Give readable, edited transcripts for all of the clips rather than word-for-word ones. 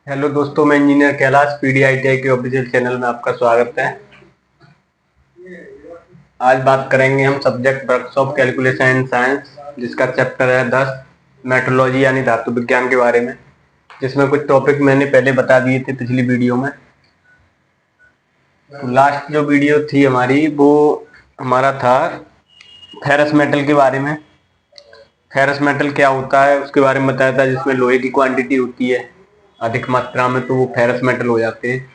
Hello दोस्तों, मैं engineer Kailash पीडीआईटीआई के ऑफिशियल चैनल में आपका स्वागत है। आज बात करेंगे हम subject workshop calculation and science, जिसका चैप्टर है 10 मेट्रोलॉजी यानी धातु विज्ञान के बारे में, जिसमें कुछ टॉपिक मैंने पहले बता दिए थे पिछली वीडियो में। तो लास्ट जो वीडियो थी हमारी, वो हमारा था फेरस मेटल के बारे में। फेरस मेटल क्या होता है उसके बारे में बताया था, जिसमें लोहे की क्वांटिटी होती है अधिक मात्रा में, तो वो फेरस मेटल हो जाते हैं।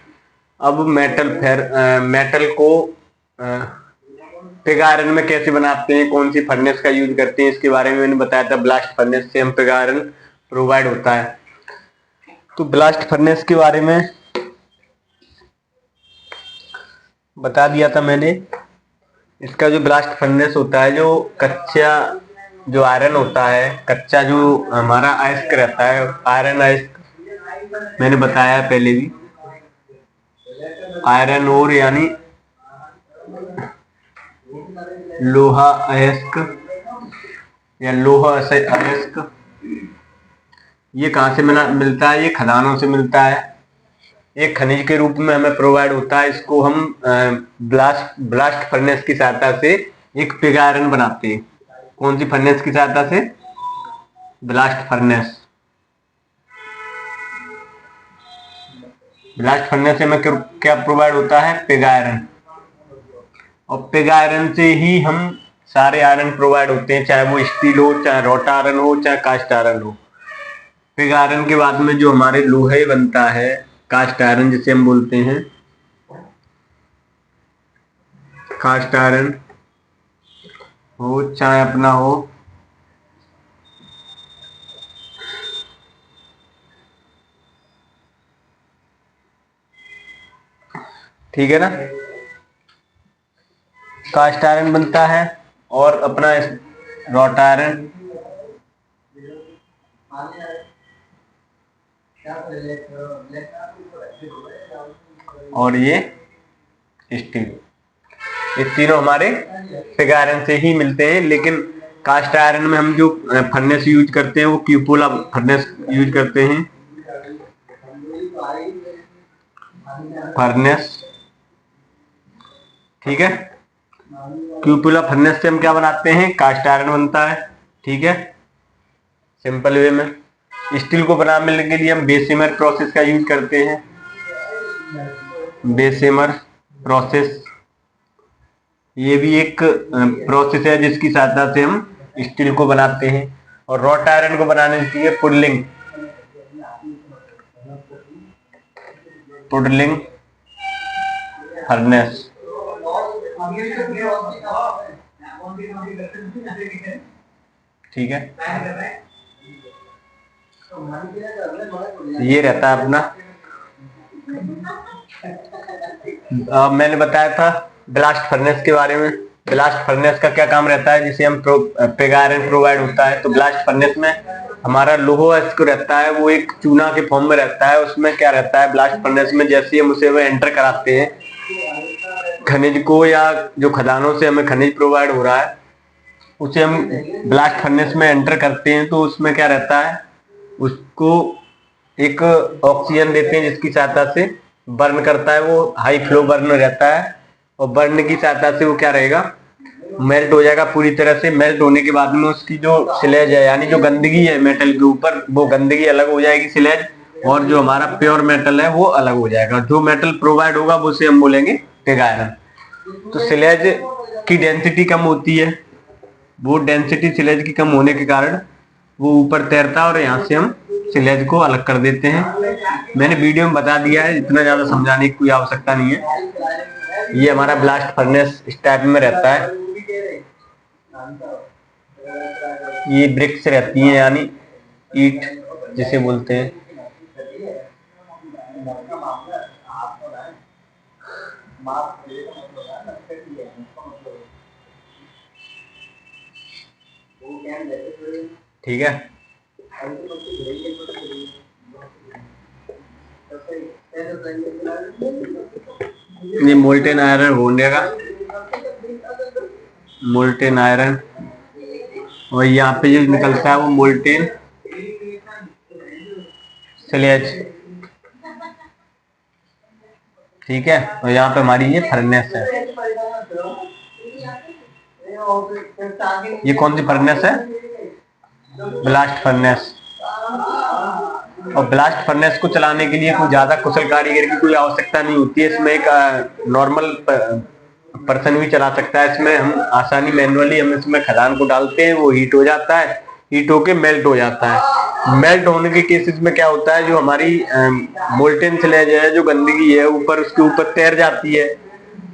अब मेटल को पिग आयरन में कैसे बनाते हैं, कौन सी फर्नेस का यूज करते हैं, इसके बारे में मैंने बताया था। ब्लास्ट फर्नेस से हम पिग आयरन प्रोवाइड होता है। तो ब्लास्ट फर्नेस के बारे में बता दिया था मैंने। इसका जो ब्लास्ट फर्नेस होता है, जो कच्चा जो आयरन होता है, कच्चा जो हमारा अयस्क रहता है, आयरन अयस्क मैंने बताया पहले भी। आयरन ओर यानी लोहा अयस्क या लोहा अयस्क, ये कहाँ से मिलता है? ये खदानों से मिलता है। एक खनिज के रूप में हमें प्रोवाइड होता है। इसको हम ब्लास्ट फर्नेस की सहायता से एक पिग आयरन बनाते हैं। कौन सी फर्नेस की सहायता से? Blast furnace. ब्लास्ट फर्नेस से हमें क्या प्रोवाइड होता है? Pig iron. और पिग आयरन से ही हम सारे आयरन प्रोवाइड होते हैं, चाहे वो स्टील हो, चाहे रॉट आयरन हो, चाहे कास्ट आयरन हो। पिग आयरन के बाद में जो हमारे लोहे बनता है, कास्ट आयरन जिसे हम बोलते हैं, कास्ट आयरन हो चाहे अपना हो, ठीक है ना, कास्ट आयरन बनता है। और अपना रॉट आयरन और ये स्टील, ये तीनों हमारे पिग आयरन से ही मिलते हैं। लेकिन कास्ट आयरन में हम जो फर्नेस यूज करते हैं वो क्यूपोला फर्नेस यूज करते हैं। फर्नेस, ठीक है। क्यूपोला फर्नेस से हम क्या बनाते हैं? कास्ट आयरन बनता है, ठीक है, सिंपल वे में। स्टील को बनाने के लिए हम बेसिमर प्रोसेस का यूज करते हैं। बेसिमर प्रोसेस, ये भी एक प्रोसेस है जिसकी सहायता से हम स्टील को बनाते हैं। और रॉट आयरन को बनाने के लिए पुडलिंग फर्नेस, ठीक है। ये रहता है अपना। मैंने बताया था ब्लास्ट फर्नेस के बारे में। ब्लास्ट फर्नेस का क्या काम रहता है? जिसे हम पिग आयरन प्रोवाइड होता है। तो ब्लास्ट फर्नेस में हमारा लोहा अयस्क रहता है, वो एक चूना के फॉर्म में रहता है। उसमें क्या रहता है ब्लास्ट फर्नेस में? जैसे हम उसे एंटर कराते हैं खनिज को, या जो खदानों से हमें खनिज प्रोवाइड हो रहा है उसे हम ब्लास्ट फर्नेस में एंटर करते हैं, तो उसमें क्या रहता है, उसको एक ऑक्सीजन देते हैं जिसकी सहायता से बर्न करता है। वो हाई फ्लो बर्न रहता है, और बर्न की सहायता से वो क्या रहेगा, मेल्ट हो जाएगा पूरी तरह से। मेल्ट होने के बाद में उसकी जो स्लेज है, यानी जो गंदगी है मेटल के ऊपर, वो गंदगी अलग हो जाएगी स्लेज, और जो हमारा प्योर मेटल है वो अलग हो जाएगा। जो मेटल प्रोवाइड होगा वो उसे हम बोलेंगे पिग आयरन। तो स्लेज की डेंसिटी कम होती है, वो डेंसिटी स्लेज की कम होने के कारण वो ऊपर तैरता है, और यहाँ से हम स्लेज को अलग कर देते हैं। मैंने वीडियो में बता दिया है, इतना ज्यादा समझाने की कोई आवश्यकता नहीं है। ये हमारा ब्लास्ट फर्नेस इस टाइप में रहता है। ये ब्रिक्स रहती हैं, यानी ईट जिसे बोलते हैं। ठीक है, ये मोल्टेन आयरन होने का, मोल्टेन आयरन और यहाँ पे जो निकलता है वो मोल्टेन स्लेज, ठीक है। और यहाँ पे हमारी ये फर्नेस है। ये कौन सी फर्नेस है? Blast furnace. और ब्लास्ट फर्नेस को चलाने के लिए कोई ज्यादा कुशल कारीगर की कोई आवश्यकता नहीं होती है। इसमें एक नॉर्मल पर्सन भी चला सकता है। इसमें हम आसानी मैनुअली हम इसमें खदान को डालते हैं, वो हीट हो जाता है, हीट होके मेल्ट हो जाता है। मेल्ट होने के केसेस में क्या होता है, जो हमारी मोल्टेन स्लेज है, जो गंदगी है ऊपर उसके ऊपर तैर जाती है।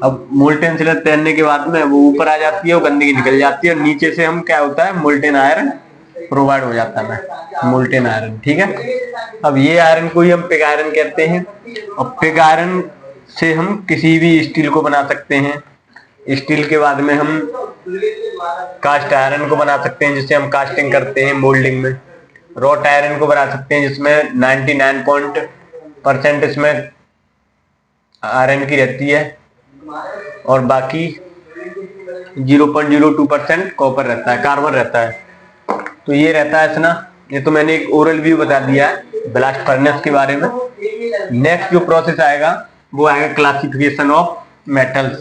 अब मोल्टेन स्लेज तैरने के बाद में वो ऊपर आ जाती है, वो गंदगी निकल जाती है, और नीचे से हम क्या होता है मोल्टेन आयरन प्रोवाइड हो जाता है, मोल्टेन आयरन, ठीक है। अब ये आयरन को ही हम पिग आयरन कहते हैं। और पिग आयरन से हम किसी भी स्टील को बना सकते हैं। स्टील के बाद में हम कास्ट आयरन को बना सकते हैं, जिससे हम कास्टिंग करते हैं मोल्डिंग में। रॉट आयरन को बना सकते हैं, जिसमें 99% इसमें आयरन की रहती है, और बाकी 0.02% कॉपर रहता है, कार्बन रहता है। तो ये रहता है इसना। ये तो मैंने एक ओरल व्यू बता दिया है ब्लास्ट फर्नेस के बारे में। नेक्स्ट जो प्रोसेस आएगा वो आएगा क्लासिफिकेशन ऑफ मेटल्स।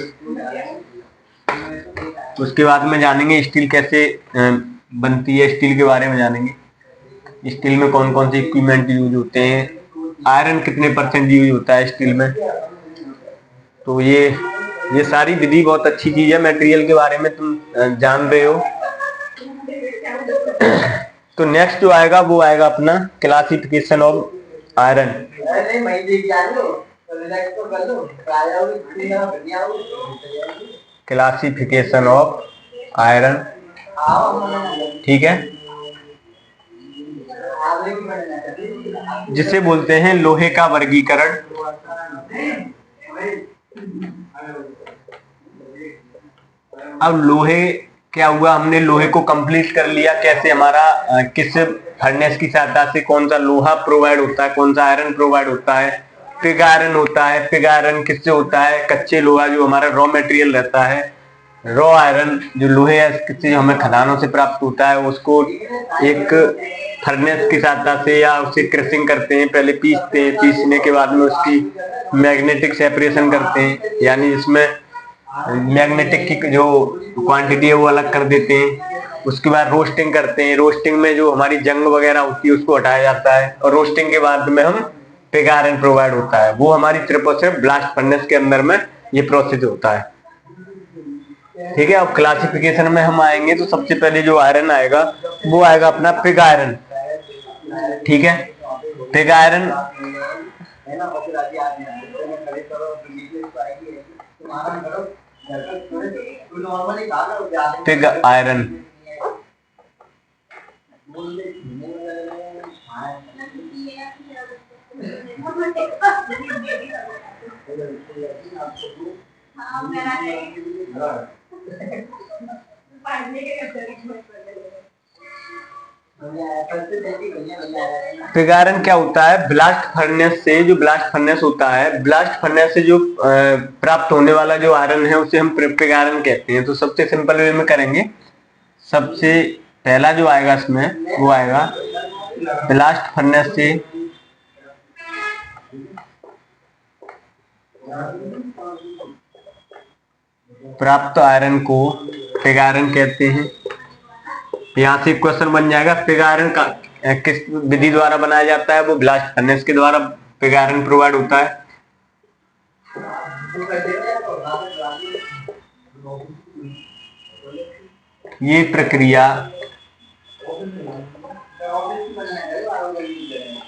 उसके बाद में जानेंगे स्टील कैसे बनती है, स्टील के बारे में जानेंगे। स्टील में कौन कौन से इक्विपमेंट यूज होते हैं, आयरन कितने % यूज होता है स्टील में। तो ये सारी विधि बहुत अच्छी चीज है। मटेरियल के बारे में तुम जान रहे हो। तो नेक्स्ट जो आएगा वो आएगा अपना classification of iron. Classification of iron, ठीक है, जिसे बोलते हैं लोहे का वर्गीकरण। अब लोहे क्या हुआ, हमने लोहे को कंप्लीट कर लिया। कैसे हमारा किस फर्नेस की सहायता से कौन सा लोहा प्रोवाइड होता है, कौन सा आयरन प्रोवाइड होता है। पिग आयरन होता है। पिग आयरन किससे होता है, कच्चे लोहा जो हमारा रॉ मटेरियल रहता है। रॉ आयरन जो लोहे है किससे हमें खदानों से प्राप्त होता है, उसको एक फर्नेस की सहायता से या उसे क्रशिंग करते हैं, पहले पीसते हैं, पीसने के बाद में उसकी मैग्नेटिक सेपरेशन करते हैं, यानी जिसमें मैग्नेटिक की जो क्वांटिटी है वो अलग कर देते हैं। उसके बाद रोस्टिंग करते हैं। रोस्टिंग में जो हमारी जंग वगैरह होती है उसको हटाया जाता है, और रोस्टिंग के बाद में हम पिग आयरन प्रोवाइड होता है। वो हमारी सिर्फ ब्लास्ट फर्नेस के अंदर में ये प्रोसेस होता है, ठीक है। अब क्लासिफिकेशन में हम आएंगे तो सबसे पहले जो आयरन आएगा वो आएगा अपना पिग आयरन, ठीक है। Pig iron pig iron pig iron क्या होता है, ब्लास्ट फर्नेस से, जो ब्लास्ट फर्नेस होता है, ब्लास्ट फर्नेस से जो प्राप्त होने वाला जो आयरन है उसे हम पिग आयरन कहते हैं। तो सबसे सिंपल वे में करेंगे। सबसे पहला जो आएगा इसमें वो आएगा ब्लास्ट फर्नेस से प्राप्त आयरन को पिग आयरन कहते हैं। यहाँ से क्वेश्चन बन जाएगा, पिग आयरन का किस विधि द्वारा बनाया जाता है, वो ब्लास्ट फर्नेस के द्वारा पिग आयरन प्रोवाइड होता है। ये प्रक्रिया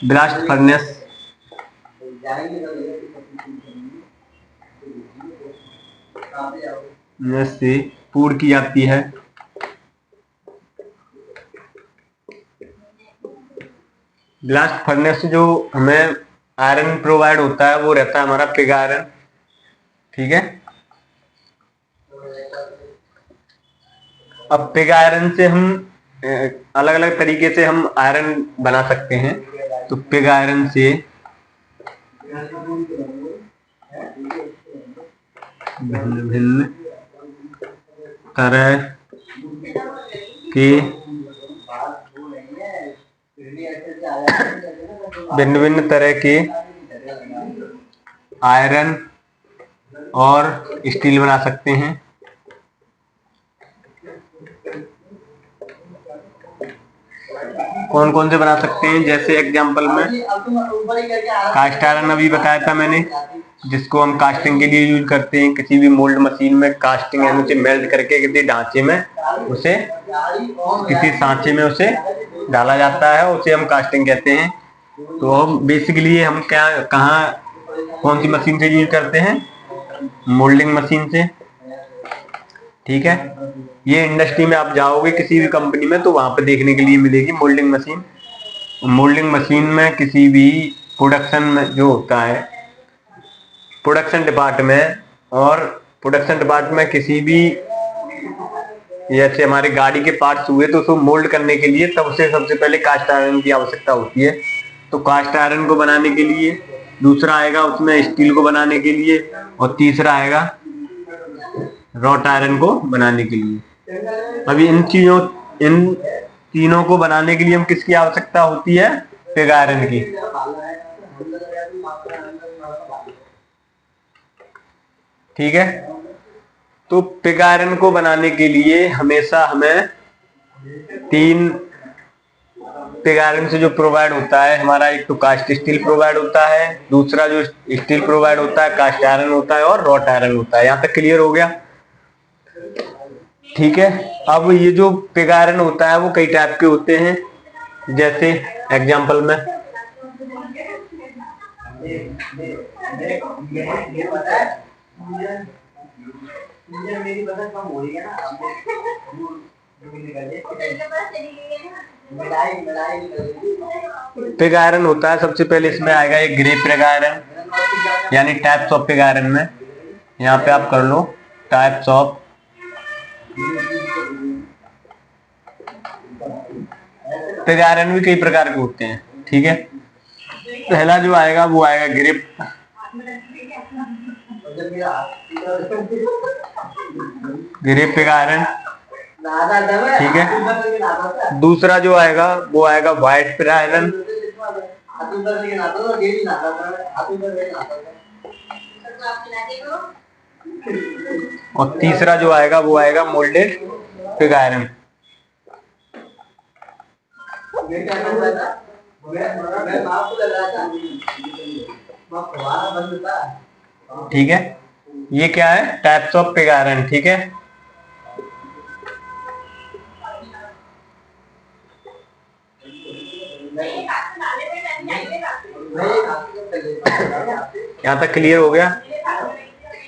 ब्लास्ट फर्नेस में से पूर्ण की जाती है। ब्लास्ट फर्नेस से जो हमें आयरन प्रोवाइड होता है वो रहता है हमारा पिग आयरन, ठीक है। अब पिग आयरन से हम अलग अलग तरीके से हम आयरन बना सकते हैं। तो पिग आयरन से भिन्न भिन्न तरह के भिन्न भिन्न तरह के आयरन और स्टील बना सकते हैं। कौन कौन से बना सकते हैं, जैसे एग्जांपल में कास्ट आयरन अभी बताया था मैंने, जिसको हम कास्टिंग के लिए यूज करते हैं। किसी भी मोल्ड मशीन में कास्टिंग यानी उसे मेल्ट करके किसी ढांचे में उसे किसी सांचे में उसे डाला जाता है, उसे हम कास्टिंग कहते हैं। तो बेसिकली हम क्या कहाँ कौन सी मशीन से यूज करते हैं, मोल्डिंग मशीन से। ठीक है, ये इंडस्ट्री में आप जाओगे किसी भी कंपनी में तो वहां पे देखने के लिए मिलेगी मोल्डिंग मशीन। मोल्डिंग मशीन में किसी भी प्रोडक्शन में जो होता है, प्रोडक्शन डिपार्टमेंट, और प्रोडक्शन डिपार्टमेंट में किसी भी, जैसे हमारी गाड़ी के पार्ट्स हुए तो उसको मोल्ड करने के लिए तब से सबसे पहले कास्ट आयरन की आवश्यकता होती है। तो कास्ट आयरन को बनाने के लिए, दूसरा आएगा उसमें स्टील को बनाने के लिए, और तीसरा आएगा रॉट आयरन को बनाने के लिए। अभी इन तीनों को बनाने के लिए हम किसकी आवश्यकता होती है, पिग आयरन की। ठीक है, तो पिग आयरन को बनाने के लिए हमेशा हमें 3 पिग आयरन से जो प्रोवाइड होता है हमारा, एक तो कास्ट स्टील प्रोवाइड होता है, दूसरा जो स्टील प्रोवाइड होता है कास्ट आयरन होता है, और रॉट आयरन होता है। यहां तक क्लियर हो गया। ठीक है, अब ये जो पिग आयरन होता है वो कई टाइप के होते हैं, जैसे एग्जांपल में पिग आयरन होता है, सबसे पहले इसमें आएगा एक ग्रे पिग आयरन, यानी टाइप्स ऑफ पिग आयरन में। यहाँ पे आप कर लो टाइप्स ऑफ पिग आयरन भी कई प्रकार के होते हैं। ठीक है, पहला जो आएगा वो आएगा ग्रिप, ग्रिप पिग आयरन। ठीक है, दूसरा जो आएगा वो आएगा व्हाइट पिग आयरन, और तीसरा जो आएगा वो आएगा मोल्डेड पिग आयरन। ठीक है, ये क्या है, टाइप्स ऑफ पिग आयरन। ठीक है, यहाँ तक क्लियर हो गया।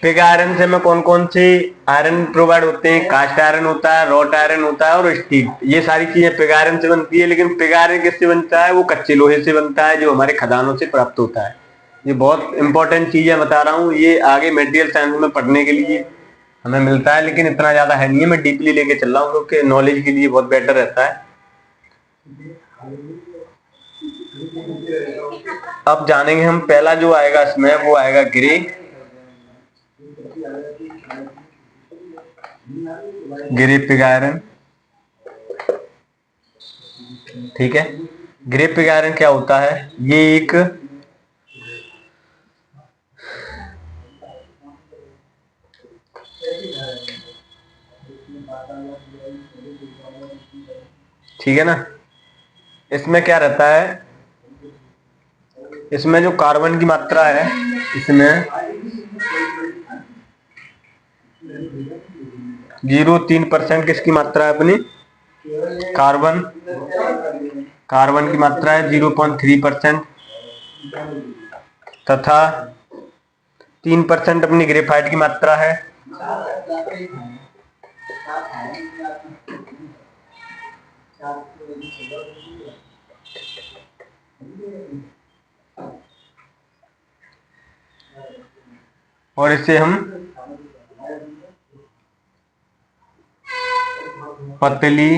पिग आयरन से हमें कौन कौन से आयरन प्रोवाइड होते हैं, कास्ट आयरन होता है, रॉट आयरन होता है, और स्टील। ये सारी चीजें पिग आयरन से बनती है। लेकिन पिग आयरन किससे बनता है, वो कच्चे लोहे से बनता है जो हमारे खदानों से प्राप्त होता है। ये बहुत इंपॉर्टेंट चीजें बता रहा हूँ, ये आगे मेटेरियल साइंस में पढ़ने के लिए हमें मिलता है, लेकिन इतना ज्यादा है नहीं है। मैं डीपली लेके चल रहा हूँ क्योंकि नॉलेज के लिए बहुत बेटर रहता है। अब जानेंगे हम, पहला जो आएगा इसमें वो आएगा ग्रे, ग्रे पिग आयरन। ठीक है, ग्रे पिग आयरन क्या होता है, ये एक ठीक है ना, इसमें क्या रहता है, इसमें जो कार्बन की मात्रा है, इसमें 0.3% किसकी मात्रा है अपनी, कार्बन, कार्बन की मात्रा है 0.3%, तथा 3% अपनी ग्रेफाइट की मात्रा है। और इसे हम पतली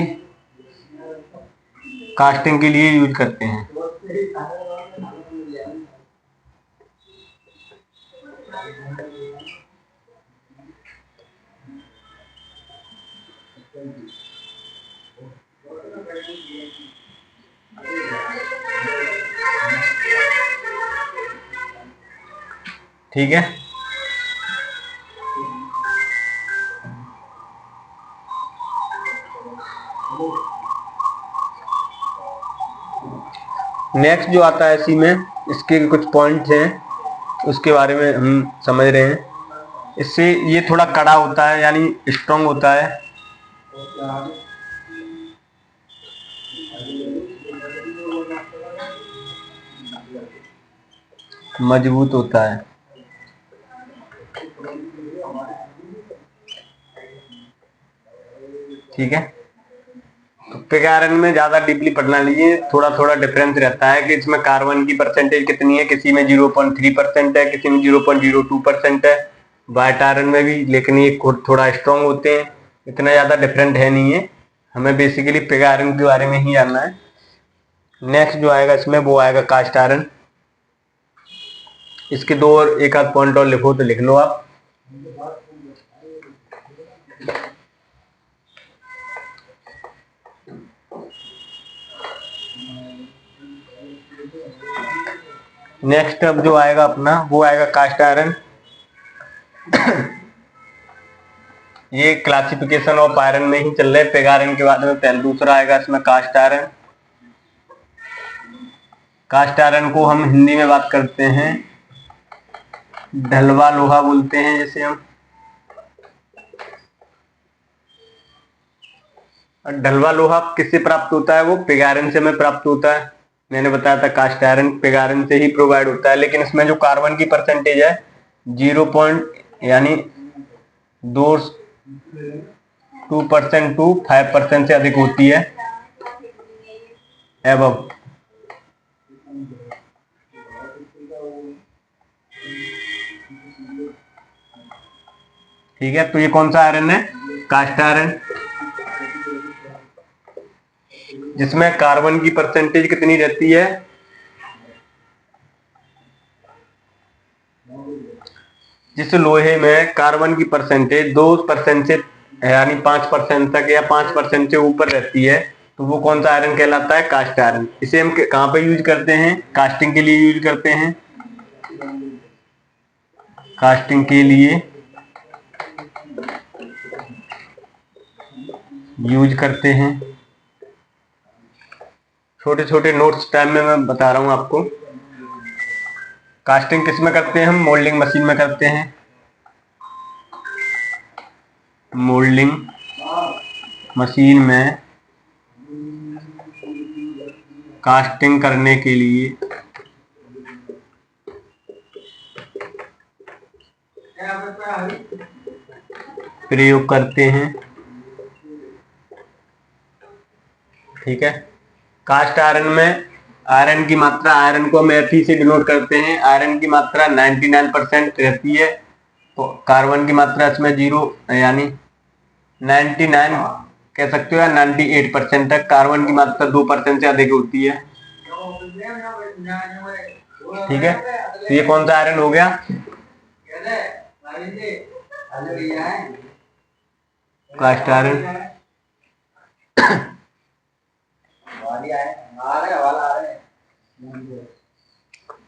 कास्टिंग के लिए यूज करते हैं। ठीक है। नेक्स्ट जो आता है इसी में, इसके कुछ पॉइंट्स हैं उसके बारे में हम समझ रहे हैं। इससे ये थोड़ा कड़ा होता है, यानी स्ट्रांग होता है। मजबूत होता है। ठीक है। तो पिग आयरन में ज्यादा डीपली पढ़ना लीजिए, थोड़ा थोड़ा डिफरेंस रहता है कि इसमें कार्बन की परसेंटेज कितनी है, किसी में 0.3% है, किसी में 0.02% है। वाइट आयरन में भी, लेकिन ये थोड़ा स्ट्रांग होते हैं, इतना ज्यादा डिफरेंट है नहीं है। हमें बेसिकली पिग आयरन के बारे में ही जानना है। नेक्स्ट जो आएगा इसमें वो आएगा कास्ट आयरन। इसके दो और एक आध पॉइंट और लिखो तो लिख लो आप। नेक्स्ट अब जो आएगा अपना वो आएगा कास्ट आयरन। ये क्लासिफिकेशन ऑफ आयरन में ही चल रहे हैं। पिग आयरन के बाद में पहले दूसरा आएगा इसमें कास्ट आयरन। कास्ट आयरन को हम हिंदी में बात करते हैं ढलवा लोहा बोलते हैं जैसे हम। ढलवा लोहा किससे प्राप्त होता है? वो पिग आयरन से हमें प्राप्त होता है। मैंने बताया था कास्ट आयरन पिग आयरन से ही प्रोवाइड होता है, लेकिन इसमें जो कार्बन की परसेंटेज है 2% टू 5% से अधिक होती है एबव। ठीक है, तो ये कौन सा आयरन है? कास्ट आयरन, जिसमें कार्बन की परसेंटेज कितनी रहती है? जिस लोहे में कार्बन की परसेंटेज 2% से यानी 5% तक या 5% से ऊपर रहती है, तो वो कौन सा आयरन कहलाता है? Cast iron. इसे हम कहाँ पे यूज करते हैं? कास्टिंग के लिए यूज करते हैं। कास्टिंग के लिए यूज करते हैं। छोटे छोटे नोट्स टाइम में मैं बता रहा हूं आपको। कास्टिंग किस में करते हैं हम? मोल्डिंग मशीन में करते हैं। मोल्डिंग मशीन में कास्टिंग करने के लिए प्रयोग करते हैं। ठीक है। कास्ट आयरन में आयरन की मात्रा, आयरन को हम Fe से डिनोट करते हैं। आयरन की मात्रा 99% रहती है, तो कार्बन की मात्रा इसमें 0 यानी 99 कह सकते हो या 98% तक। कार्बन की मात्रा 2% से अधिक होती है। ठीक है, तो ये कौन सा आयरन हो गया? Cast iron.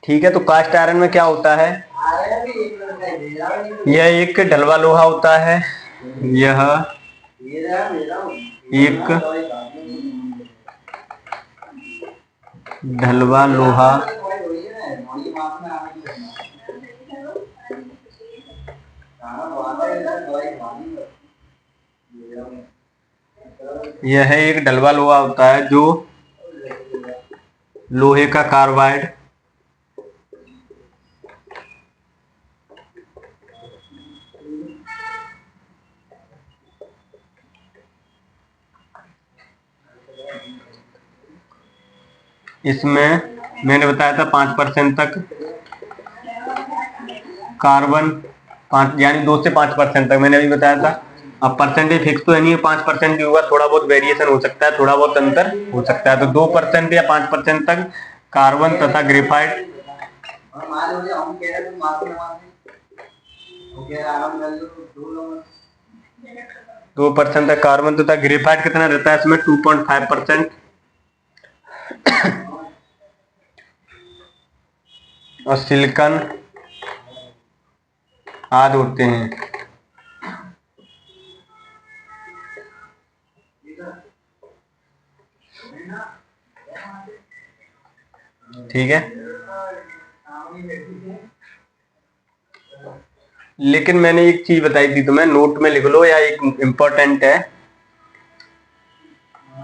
ठीक है, तो कास्ट आयरन में क्या होता है? यह एक ढलवा लोहा होता है। यह एक ढलवा लोहा यह एक ढलवा लोहा होता है जो लोहे का कार्बाइड इसमें मैंने बताया था 5% तक कार्बन, 5 यानी 2 से 5% तक मैंने अभी बताया था। अब परसेंटेज फिक्स तो नहीं है, 5% भी होगा, थोड़ा बहुत वेरिएशन हो सकता है, थोड़ा बहुत अंतर हो सकता है। तो 2% या 5% तक कार्बन तथा ग्रेफाइट 2% तक कार्बन तथा ग्रेफाइट कितना रहता है इसमें? 2.5%। और सिलिकॉन आदि होते हैं। ठीक है, लेकिन मैंने एक चीज बताई थी तुम्हें, नोट में लिख लो या एक इम्पोर्टेंट है।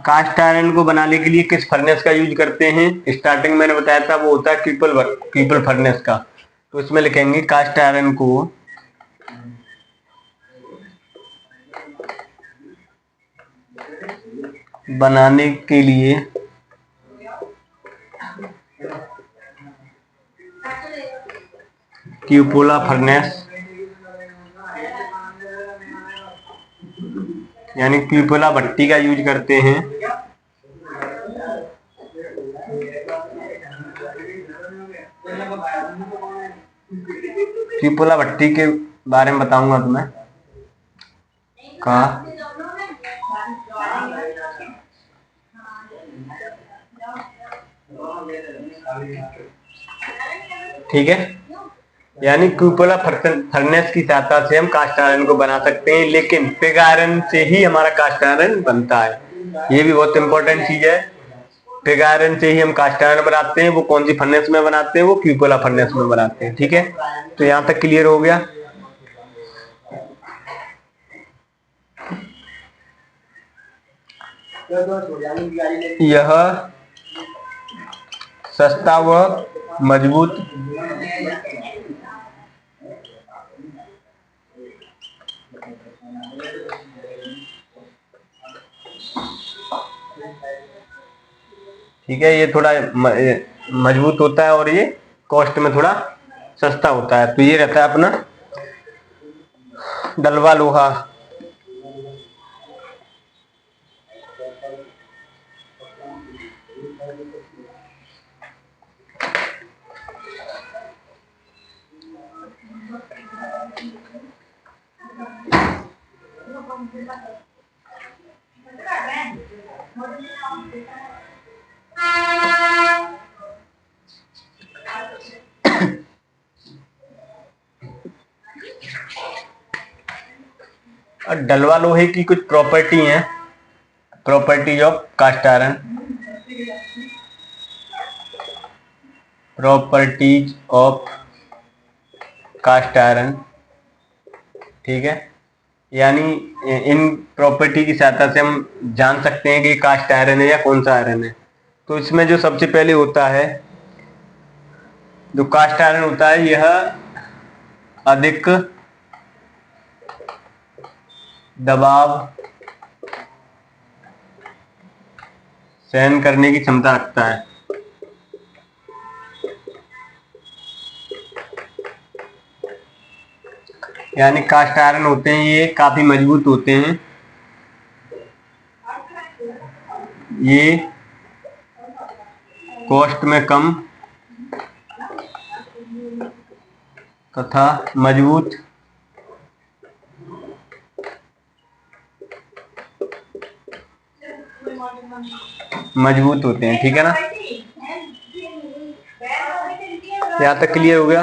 कास्ट आयरन को बनाने के लिए किस फर्नेस का यूज करते हैं? स्टार्टिंग मैंने बताया था वो होता है क्यूपल फर्नेस का। तो इसमें लिखेंगे कास्ट आयरन को बनाने के लिए क्यूपोला फर्नेस यानी क्यूपोला भट्टी का यूज करते हैं। क्यूपोला भट्टी के बारे में बताऊंगा तुम्हें का। ठीक है, यानी क्यूपोला फर्नेस की सहायता से हम कास्ट आयरन को बना सकते हैं, लेकिन पिग आयरन से ही हमारा कास्ट आयरन बनता है। ये भी बहुत इंपॉर्टेंट चीज है। पिग आयरन से ही हम कास्ट आयरन बनाते हैं। वो कौन सी फर्नेस में बनाते हैं? वो क्यूपोला फर्नेस में बनाते हैं। ठीक है, तो यहां तक क्लियर हो गया। यह सस्ता व मजबूत ठीक है, ये थोड़ा मजबूत होता है और ये कॉस्ट में थोड़ा सस्ता होता है। तो ये रहता है अपना डलवा लोहा। और डलवा लोहे की कुछ प्रॉपर्टी हैं, properties of cast iron. Properties of cast iron, ठीक है, यानी इन प्रॉपर्टी की सहायता से हम जान सकते हैं कि कास्ट आयरन है या कौन सा आयरन है। तो इसमें जो सबसे पहले होता है, जो कास्ट आयरन होता है, यह अधिक दबाव सहन करने की क्षमता रखता है। यानी कास्ट आयरन होते हैं ये काफी मजबूत होते हैं। ये कॉस्ट में कम तथा मजबूत होते हैं। ठीक है ना, यहां तक क्लियर हो गया।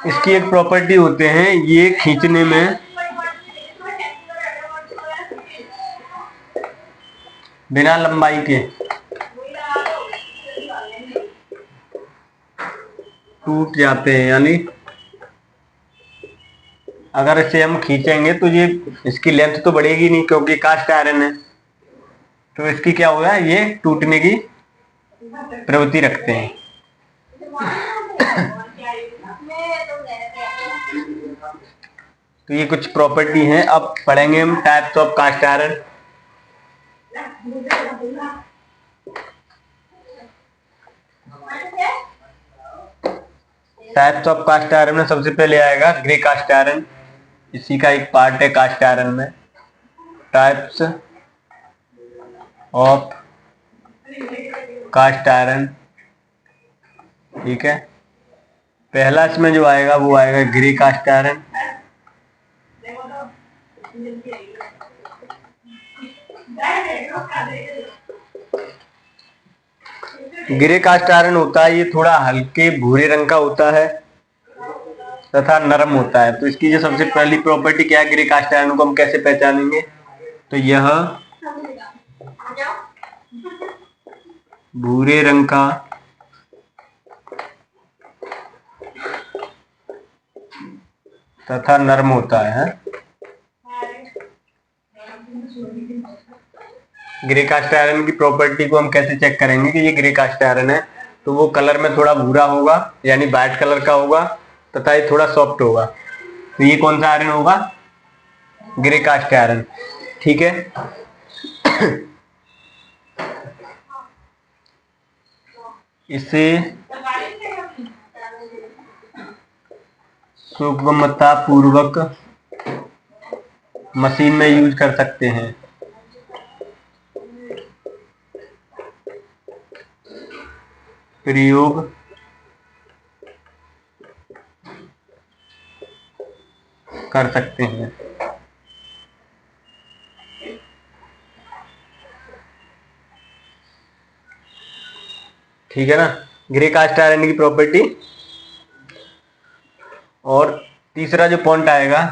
इसकी एक प्रॉपर्टी होते हैं, ये खींचने में बिना लंबाई के टूट जाते हैं। यानी अगर इसे हम खींचेंगे तो ये इसकी लेंथ तो बढ़ेगी नहीं क्योंकि कास्ट आयरन है, तो इसकी क्या होगा, ये टूटने की प्रवृत्ति रखते हैं। तो ये कुछ प्रॉपर्टी हैं। अब पढ़ेंगे हम types of cast iron. Types of cast iron में सबसे पहले आएगा ग्रे कास्ट आयरन। इसी का एक पार्ट है कास्ट आयरन में। टाइप्स ऑफ कास्ट आयरन, ठीक है। पहला इसमें जो आएगा वो आएगा grey cast iron. Grey cast iron होता है ये थोड़ा हल्के भूरे रंग का होता है तथा नरम होता है। तो इसकी जो सबसे पहली प्रॉपर्टी क्या है, ग्रे कास्ट आयरन को हम कैसे पहचानेंगे, तो यह भूरे रंग का तथा नरम होता है। ग्रे कास्ट आयरन की प्रॉपर्टी को हम कैसे चेक करेंगे कि ये ग्रे कास्ट आयरन है, तो वो कलर में थोड़ा भूरा होगा यानी वाइट कलर का होगा तथा ये थोड़ा सॉफ्ट होगा। तो ये कौन सा आयरन होगा, ग्रे कास्ट आयरन। ठीक है, इसे सुगमता पूर्वक मशीन में यूज कर सकते हैं। प्रयोग कर सकते हैं। ठीक है ना, ग्रे कास्ट आयरन की प्रॉपर्टी। और तीसरा जो पॉइंट आएगा,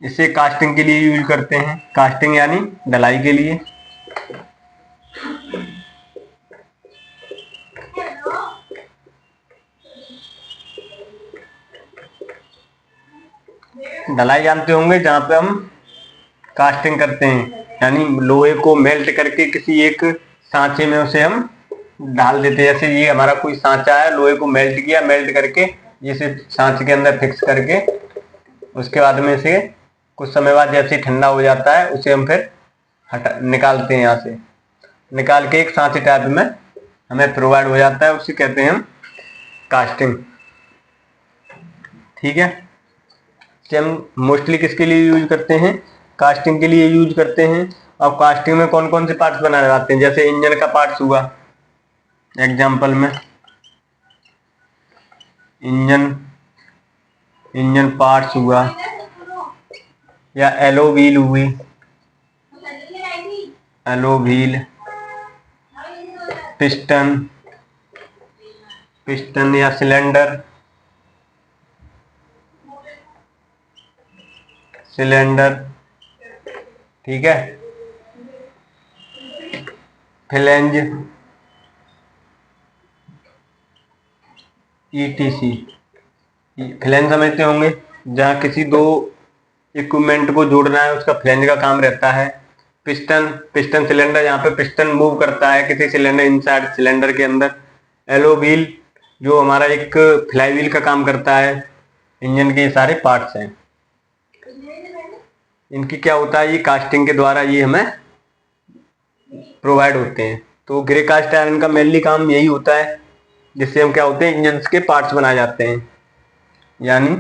इसे कास्टिंग के लिए यूज करते हैं, कास्टिंग यानी ढलाई के लिए। ढलाई जानते होंगे, जहां पे हम कास्टिंग करते हैं यानी लोहे को मेल्ट करके किसी एक सांचे में उसे हम डाल देते हैं। जैसे ये हमारा कोई सांचा है, लोहे को मेल्ट किया, मेल्ट करके इसे सांचे के अंदर फिक्स करके उसके बाद में इसे कुछ समय बाद जैसे ठंडा हो जाता है उसे हम फिर निकालते हैं। यहाँ से निकाल के एक सांचे टाइप में हमें प्रोवाइड हो जाता है, उसे कहते हैं हम कास्टिंग। ठीक है, कि हम मोस्टली किसके लिए यूज करते हैं, कास्टिंग के लिए यूज करते हैं। अब कास्टिंग में कौन कौन से पार्ट्स बनाए जाते हैं, जैसे इंजन का पार्ट्स हुआ, एग्जाम्पल में इंजन पार्ट्स हुआ, या एलो व्हील हुई, एलो व्हील, पिस्टन या सिलेंडर, ठीक है, फ्लैंज, ईटीसी। फ्लैंज समझते होंगे, जहां किसी दो इक्विपमेंट को जोड़ना है उसका फ्लैंज का काम रहता है। पिस्टन सिलेंडर, यहाँ पे पिस्टन मूव करता है किसी सिलेंडर इनसाइड सिलेंडर के अंदर। एलो व्हील जो हमारा एक फ्लाई व्हील का काम करता है। इंजन के सारे पार्ट्स हैं, इनकी क्या होता है, ये कास्टिंग के द्वारा ये हमें प्रोवाइड होते हैं। तो ग्रे कास्ट आयरन का मेनली काम यही होता है, जिससे हम क्या होते हैं, इंजन के पार्ट्स बनाए जाते हैं। यानी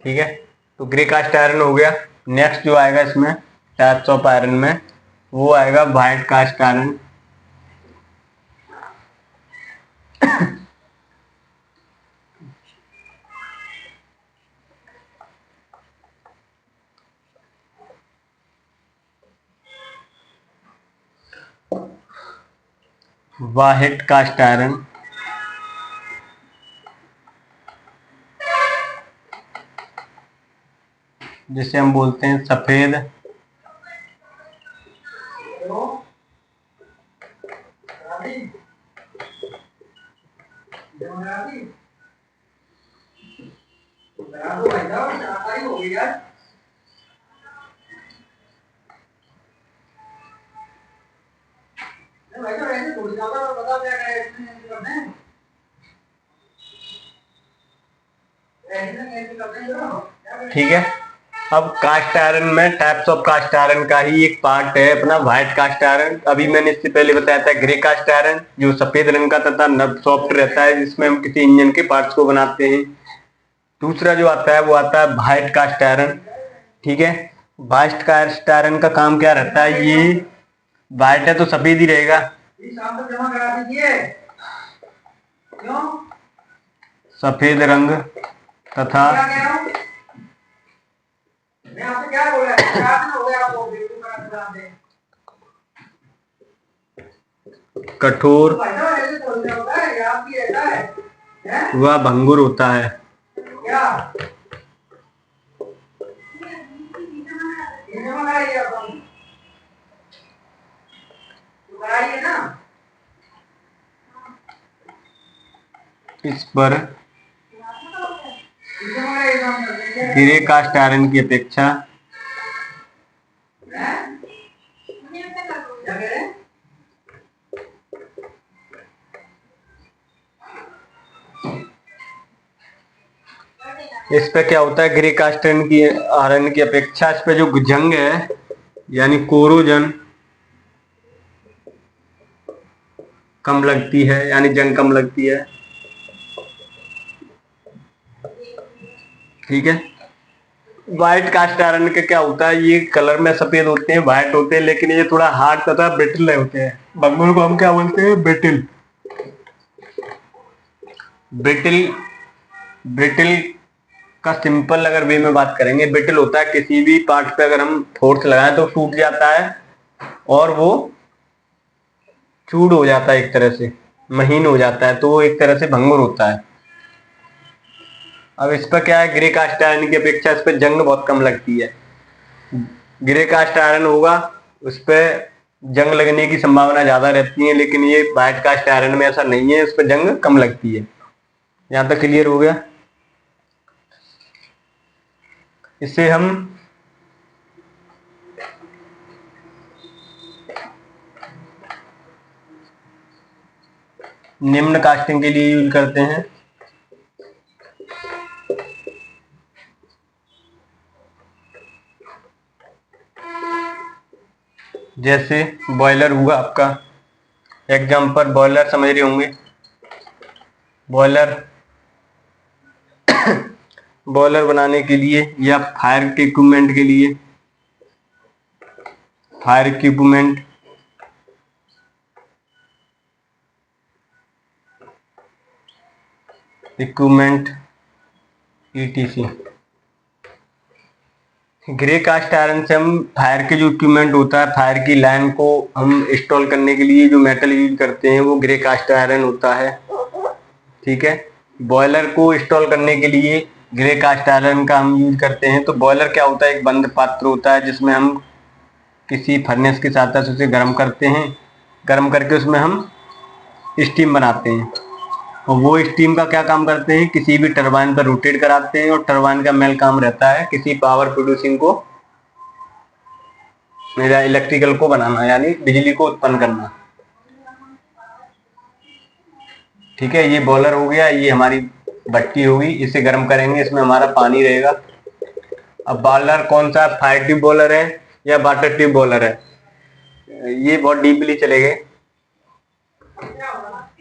ठीक है, तो ग्रे कास्ट आयरन हो गया। नेक्स्ट जो आएगा इसमें टाइप्स ऑफ आयरन में, वो आएगा white cast iron. White cast iron जिसे हम बोलते हैं सफेद ठीक है। अब कास्ट आयरन में टाइप्स ऑफ कास्ट आयरन का ही एक पार्ट है अपना व्हाइट कास्ट आयरन। अभी मैंने इससे पहले बताया था ग्रे कास्ट आयरन, जो सफेद रंग का तथा सॉफ्ट रहता है, जिसमें हम किसी इंजन के पार्ट्स को बनाते हैं। दूसरा जो आता है वो आता है व्हाइट कास्ट आयरन। ठीक है, बास्ट कास्ट आयरन का काम क्या रहता है? ये वाइट है तो सफेद ही रहेगा। सफेद रंग तथा कठोर व भंगुर होता है। इस पर ग्रे कास्ट आयरन की अपेक्षा इस पे क्या होता है, ग्रे कास्ट आयरन की अपेक्षा इस पे जो जंग है यानी कोरोजन कम लगती है, यानी जंग कम लगती है। ठीक है। व्हाइट कास्ट आयरन का क्या होता है, ये कलर में सफेद होते हैं, व्हाइट होते हैं, लेकिन ये थोड़ा हार्ड तथा ब्रिटल होते हैं। भंगुर को हम क्या बोलते हैं? ब्रिटल। ब्रिटल ब्रिटल का सिंपल अगर वे में बात करेंगे, ब्रिटल होता है किसी भी पार्ट पे अगर हम फोर्स लगाएं तो टूट जाता है और वो चूड़ हो जाता है, एक तरह से महीन हो जाता है, तो वो एक तरह से भंगुर होता है। अब इस पर क्या है, ग्रे कास्ट आयरन की अपेक्षा इस पर जंग बहुत कम लगती है। ग्रे कास्ट आयरन होगा उस पर जंग लगने की संभावना ज्यादा रहती है, लेकिन ये व्हाइट कास्ट आयरन में ऐसा नहीं है, इस पर जंग कम लगती है। यहां तक क्लियर हो गया? इससे हम निम्न कास्टिंग के लिए यूज करते हैं। जैसे बॉयलर हुआ आपका, एग्जांपल बॉयलर समझ रहे होंगे। बॉयलर बॉयलर बनाने के लिए या फायर के इक्विपमेंट के लिए, fire equipment etc. Grey cast iron से हम फायर के जो इक्विपमेंट होता है, फायर की लाइन को हम इंस्टॉल करने के लिए जो मेटल यूज करते हैं वो ग्रे कास्ट आयरन होता है। ठीक है। बॉयलर को इंस्टॉल करने के लिए ग्रे कास्ट आयरन का हम यूज करते हैं। तो बॉयलर क्या होता है, एक बंद पात्र होता है जिसमें हम किसी फर्नेस की सहायता से उसे गर्म करते हैं, गर्म करके उसमें हम स्टीम बनाते हैं, और वो स्टीम का क्या काम करते हैं, किसी भी टरबाइन पर रोटेट कराते हैं, और टरबाइन का मेन काम रहता है किसी पावर प्रोड्यूसिंग को, मेरा इलेक्ट्रिकल को बनाना, यानी बिजली को उत्पन्न करना। ठीक है। ये बॉयलर हो गया, ये हमारी भट्टी होगी, इसे गर्म करेंगे, इसमें हमारा पानी रहेगा। अब बॉयलर कौन सा, फायर ट्यूब बॉयलर है या वाटर ट्यूब बॉयलर है, ये बहुत डीपली चले गए।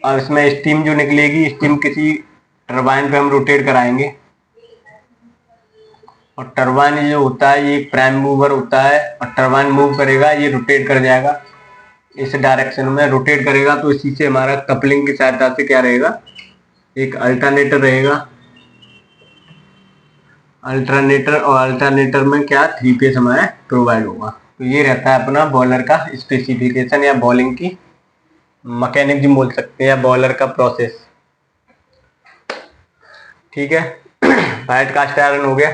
और इसमें स्टीम जो निकलेगी, स्टीम किसी टरबाइन पे हम रोटेट कराएंगे, और टरबाइन जो होता है ये प्राइम मूवर होता है, और टरबाइन मूव करेगा, ये रोटेट कर जाएगा इस डायरेक्शन में, रोटेट करेगा, तो इसी से हमारा कपलिंग की सहायता से क्या रहेगा, एक अल्टरनेटर रहेगा। अल्टरनेटर, और अल्टरनेटर में क्या, 3 फेज हमारा प्रोवाइड होगा। तो ये रहता है अपना बॉयलर का स्पेसिफिकेशन, या बॉलिंग की मैकेनिज्म बोल सकते हैं, या बॉयलर का प्रोसेस। ठीक है। व्हाइट कास्ट आयरन हो गया।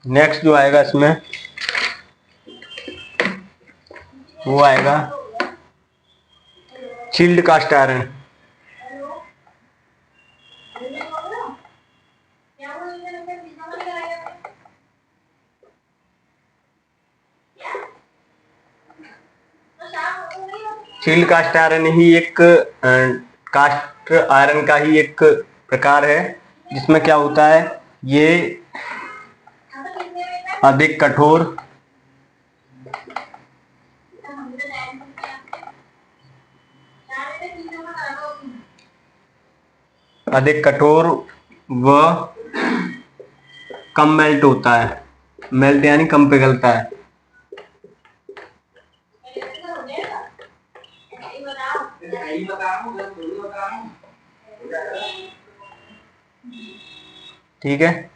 नेक्स्ट जो आएगा इसमें वो आएगा chilled cast iron. Chilled cast iron ही एक कास्ट आयरन का ही एक प्रकार है, जिसमें क्या होता है, ये अधिक कठोर अधिक कठोर व कम मेल्ट होता है। मेल्ट यानी कम पिघलता है। ठीक है,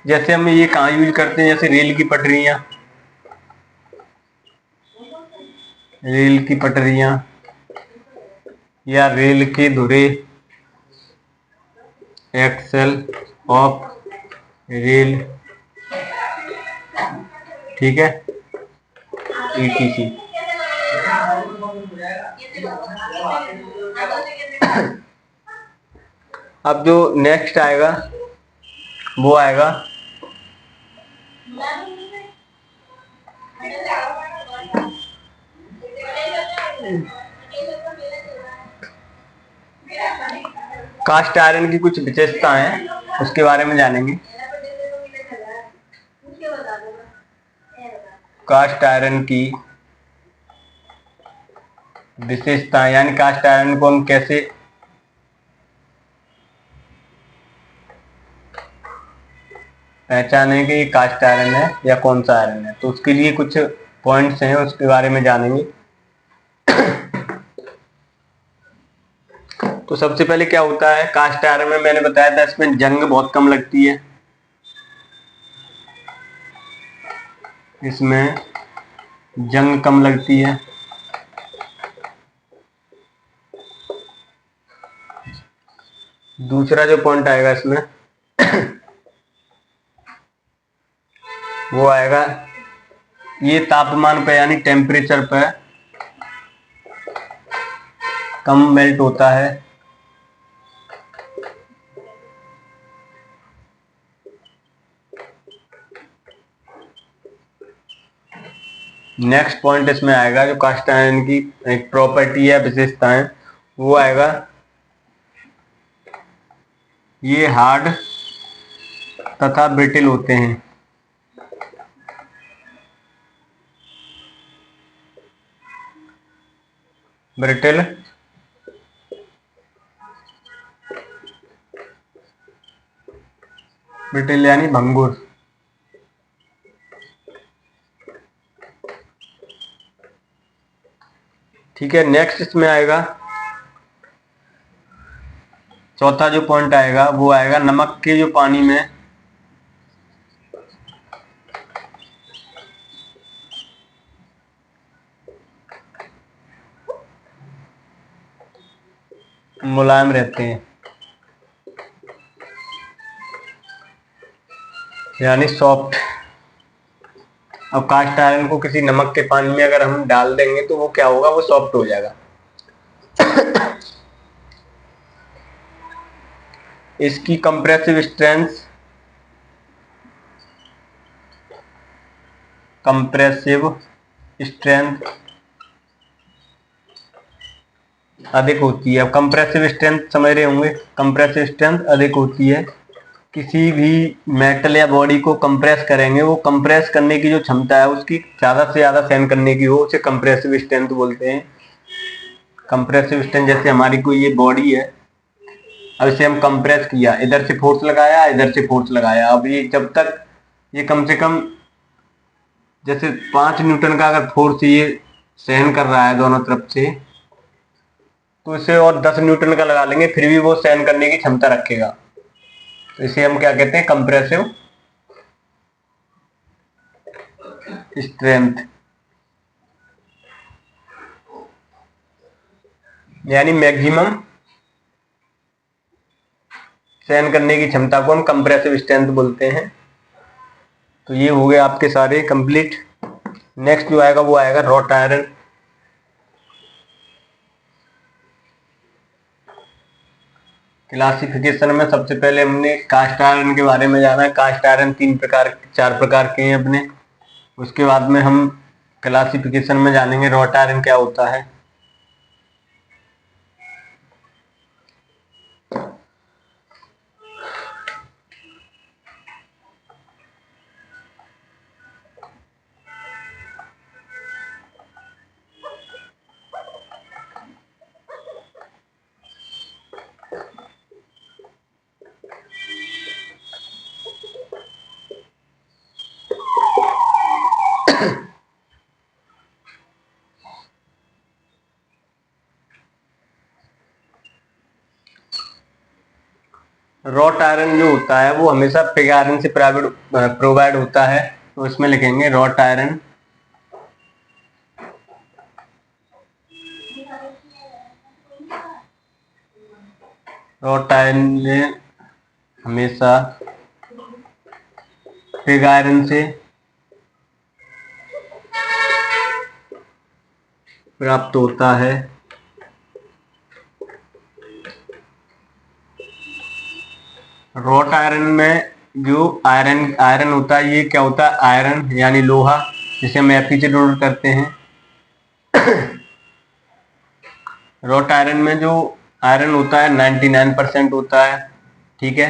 जैसे हम ये कहाँ यूज करते हैं, जैसे रेल की पटरियां या रेल के धुरे, एक्सेल ऑफ रेल, ठीक है, ईटीसी। अब जो नेक्स्ट आएगा वो आएगा कास्ट आयरन की कुछ विशेषताएं हैं, उसके बारे में जानेंगे। कास्ट आयरन की विशेषताएं यानी कास्ट आयरन को हम कैसे पहचाने कि कास्ट आयरन है या कौन सा आयरन है, तो उसके लिए कुछ पॉइंट्स हैं, उसके बारे में जानेंगे। तो सबसे पहले क्या होता है कास्ट आयरन में, मैंने बताया था इसमें जंग बहुत कम लगती है। इसमें जंग कम लगती है। दूसरा जो पॉइंट आएगा इसमें वो आएगा ये तापमान पे यानी टेम्परेचर पे कम मेल्ट होता है। नेक्स्ट पॉइंट इसमें आएगा जो कास्ट आयरन की एक प्रॉपर्टी है, विशेषता है, वो आएगा ये हार्ड तथा ब्रिटिल होते हैं। ब्रिटिल ब्रिटिल यानी भंगुर। ठीक है, नेक्स्ट इसमें आएगा चौथा जो पॉइंट आएगा वो आएगा नमक के जो पानी में मुलायम रहते हैं, यानी सॉफ्ट। अब कास्ट आयरन को किसी नमक के पानी में अगर हम डाल देंगे तो वो क्या होगा, वो सॉफ्ट हो जाएगा। इसकी कंप्रेसिव स्ट्रेंथ अधिक होती है। अब कंप्रेसिव स्ट्रेंथ समझ रहे होंगे, कंप्रेसिव स्ट्रेंथ अधिक होती है। किसी भी मेटल या बॉडी को कंप्रेस करेंगे, वो कंप्रेस करने की जो क्षमता है उसकी ज्यादा से ज्यादा सहन करने की हो, उसे कंप्रेसिव स्ट्रेंथ बोलते हैं। कंप्रेसिव स्ट्रेंथ जैसे हमारी कोई ये बॉडी है, अब इसे हम कंप्रेस किया, इधर से फोर्स लगाया, इधर से फोर्स लगाया, अब ये जब तक ये कम से कम जैसे 5 न्यूटन का अगर फोर्स ये सहन कर रहा है दोनों तरफ से, तो इसे और 10 न्यूटन का लगा लेंगे फिर भी वो सहन करने की क्षमता रखेगा। तो इसे हम क्या कहते हैं, कंप्रेसिव स्ट्रेंथ, यानी मैक्सिमम सहन करने की क्षमता को हम कंप्रेसिव स्ट्रेंथ बोलते हैं। तो ये हो गए आपके सारे कंप्लीट। नेक्स्ट जो आएगा वो आएगा रॉट आयरन। क्लासिफिकेशन में सबसे पहले हमने कास्ट आयरन के बारे में जाना है। कास्ट आयरन 4 प्रकार के हैं अपने। उसके बाद में हम क्लासिफिकेशन में जानेंगे रॉट आयरन क्या होता है। रॉट आयरन जो होता है वो हमेशा पिग आयरन से प्रोवाइड होता है, तो इसमें लिखेंगे रॉट आयरन। रॉट आयरन हमेशा पिग आयरन से प्राप्त होता है। रॉट आयरन में जो आयरन होता है, ये क्या होता है, आयरन यानी लोहा, जिसे हम Fe से डिनोट करते हैं। रॉट आयरन में जो आयरन होता है 99% होता है, ठीक है।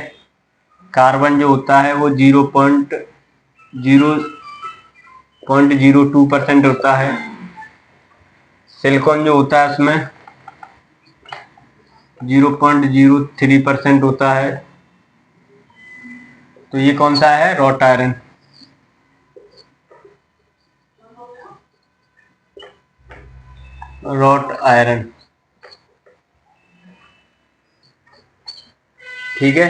कार्बन जो होता है वो 0.02% होता है। सिलिकॉन जो होता है उसमें 0.03% होता है। तो ये कौन सा है, रॉट आयरन। रॉट आयरन, ठीक है।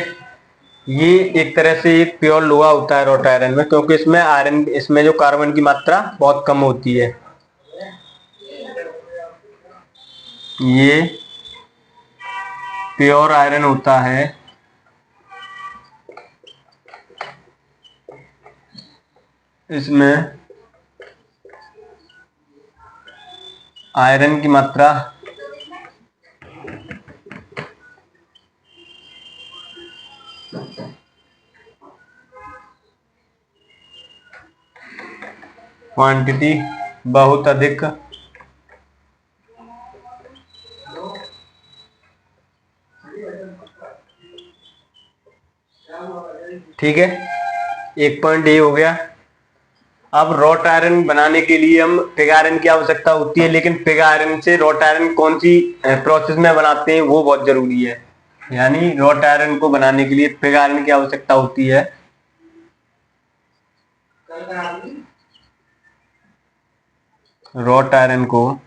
ये एक तरह से एक प्योर लोहा होता है रॉट आयरन में, क्योंकि इसमें जो कार्बन की मात्रा बहुत कम होती है। ये प्योर आयरन होता है, इसमें आयरन की मात्रा क्वांटिटी बहुत अधिक ठीक है। एक पॉइंट ये हो गया। अब रॉट आयरन बनाने के लिए हम पिग आयरन की आवश्यकता होती है, लेकिन पिग आयरन से रॉट आयरन कौन सी प्रोसेस में बनाते हैं वो बहुत जरूरी है। यानी रॉट आयरन को बनाने के लिए पिग आयरन की आवश्यकता होती है। रॉट आयरन को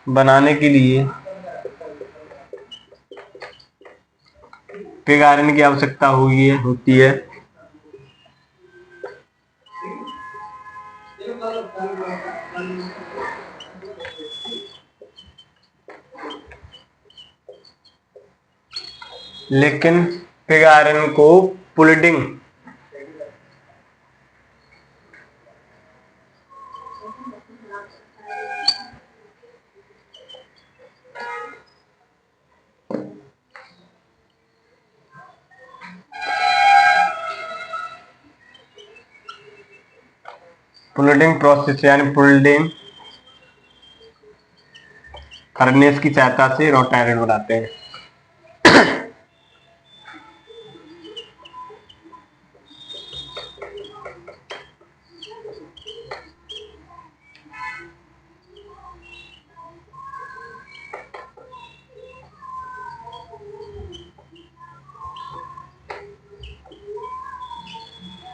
बनाने के लिए पिग आयरन की आवश्यकता होती है। लेकिन पिग आयरन को पुलिडिंग प्रोसेस यानी पुलिडिंग फर्नेस की सहायता से रॉट आयरन बनाते हैं।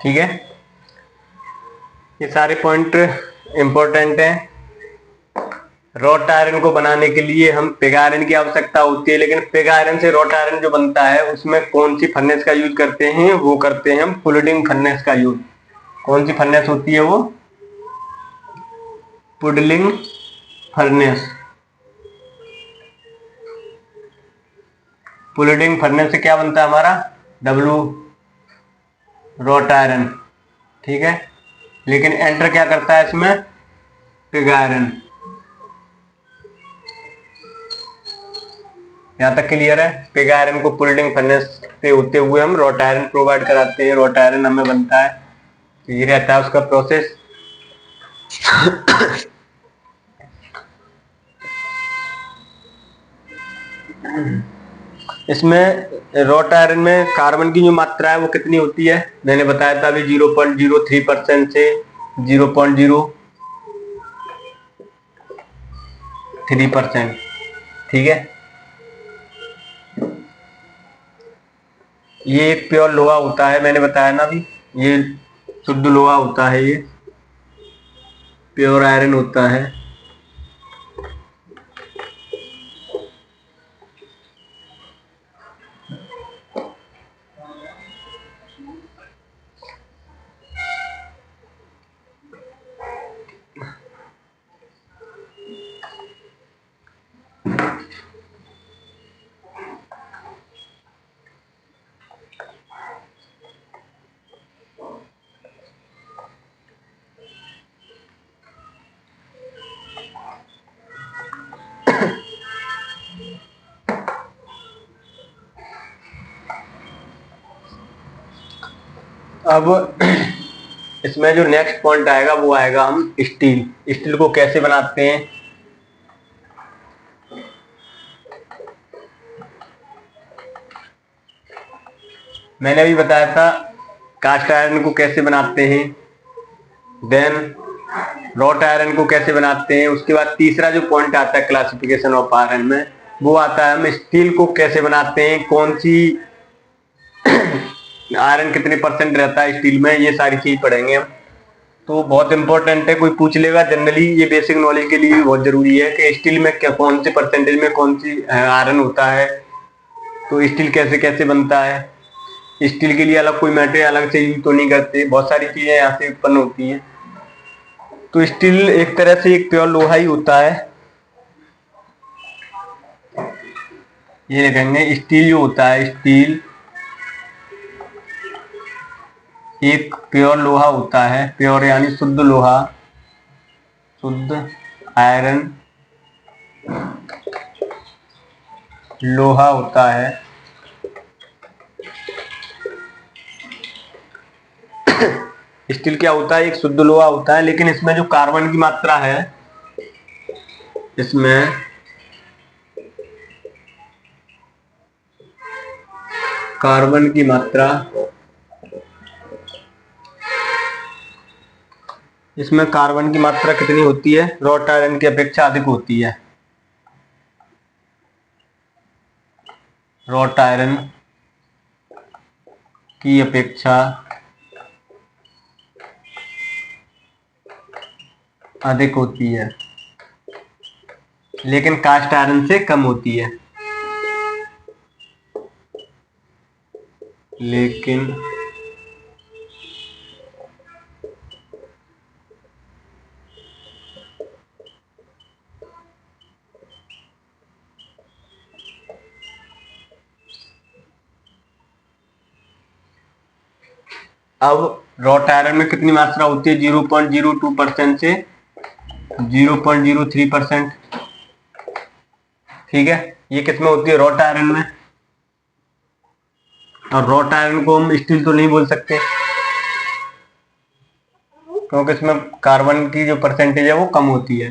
ठीक है, ये सारे पॉइंट इंपॉर्टेंट हैं। रॉट आयरन को बनाने के लिए हम पिग आयरन की आवश्यकता होती है, लेकिन पिग आयरन से रॉट आयरन जो बनता है उसमें कौन सी फर्नेस का यूज करते हैं, वो करते हैं हम पुलिडिंग फर्नेस का यूज। कौन सी फर्नेस होती है वो, पुडलिंग फर्नेस। पुलिडिंग फर्नेस से क्या बनता है हमारा, डब्ल्यू रॉट आयरन, ठीक है। लेकिन एंटर क्या करता है इसमें, पिग आयरन। यहां तक क्लियर है। पिग आयरन को पुलिडिंग फर्नेस से होते हुए हम रॉट आयरन प्रोवाइड कराते हैं, रॉट आयरन हमें बनता है। तो ये रहता है उसका प्रोसेस। इसमें रॉट आयरन में कार्बन की जो मात्रा है वो कितनी होती है, मैंने बताया था अभी 0.03% से 0.03%। ठीक है, ये एक प्योर लोहा होता है, मैंने बताया ना अभी, ये शुद्ध लोहा होता है, ये प्योर आयरन होता है। अब इसमें जो नेक्स्ट पॉइंट आएगा वो आएगा हम स्टील। स्टील को कैसे बनाते हैं, मैंने अभी बताया था कास्ट आयरन को कैसे बनाते हैं, देन रॉट आयरन को कैसे बनाते हैं, उसके बाद तीसरा जो पॉइंट आता है क्लासिफिकेशन ऑफ आयरन में, वो आता है हम स्टील को कैसे बनाते हैं, कौन सी आयरन कितने परसेंट रहता है स्टील में, ये सारी चीज पढ़ेंगे हम। तो बहुत इंपॉर्टेंट है, कोई पूछ लेगा जनरली, ये बेसिक नॉलेज के लिए भी बहुत जरूरी है कि स्टील में क्या कौन से परसेंटेज में कौन सी आयरन होता है, तो स्टील कैसे कैसे बनता है। स्टील के लिए अलग कोई मेटेरियल अलग से यूज तो नहीं करते, बहुत सारी चीजें यहाँ से उत्पन्न होती हैं। तो स्टील एक तरह से एक प्योर लोहा ही होता है। ये देखेंगे स्टील जो होता है, स्टील एक प्योर लोहा होता है, प्योर यानी शुद्ध लोहा, शुद्ध आयरन लोहा होता है। स्टील क्या होता है, एक शुद्ध लोहा होता है, लेकिन इसमें जो कार्बन की मात्रा है, इसमें कार्बन की मात्रा, इसमें कार्बन की मात्रा कितनी होती है, रॉट आयरन की अपेक्षा अधिक होती है। रॉट आयरन की अपेक्षा अधिक होती है, लेकिन कास्ट आयरन से कम होती है। लेकिन अब रॉट आयरन में कितनी मात्रा होती है, 0.02% से 0.03%। ठीक है, ये किसमें होती है, रॉट आयरन में। और रॉट आयरन को हम स्टील तो नहीं बोल सकते, क्योंकि इसमें कार्बन की जो परसेंटेज है वो कम होती है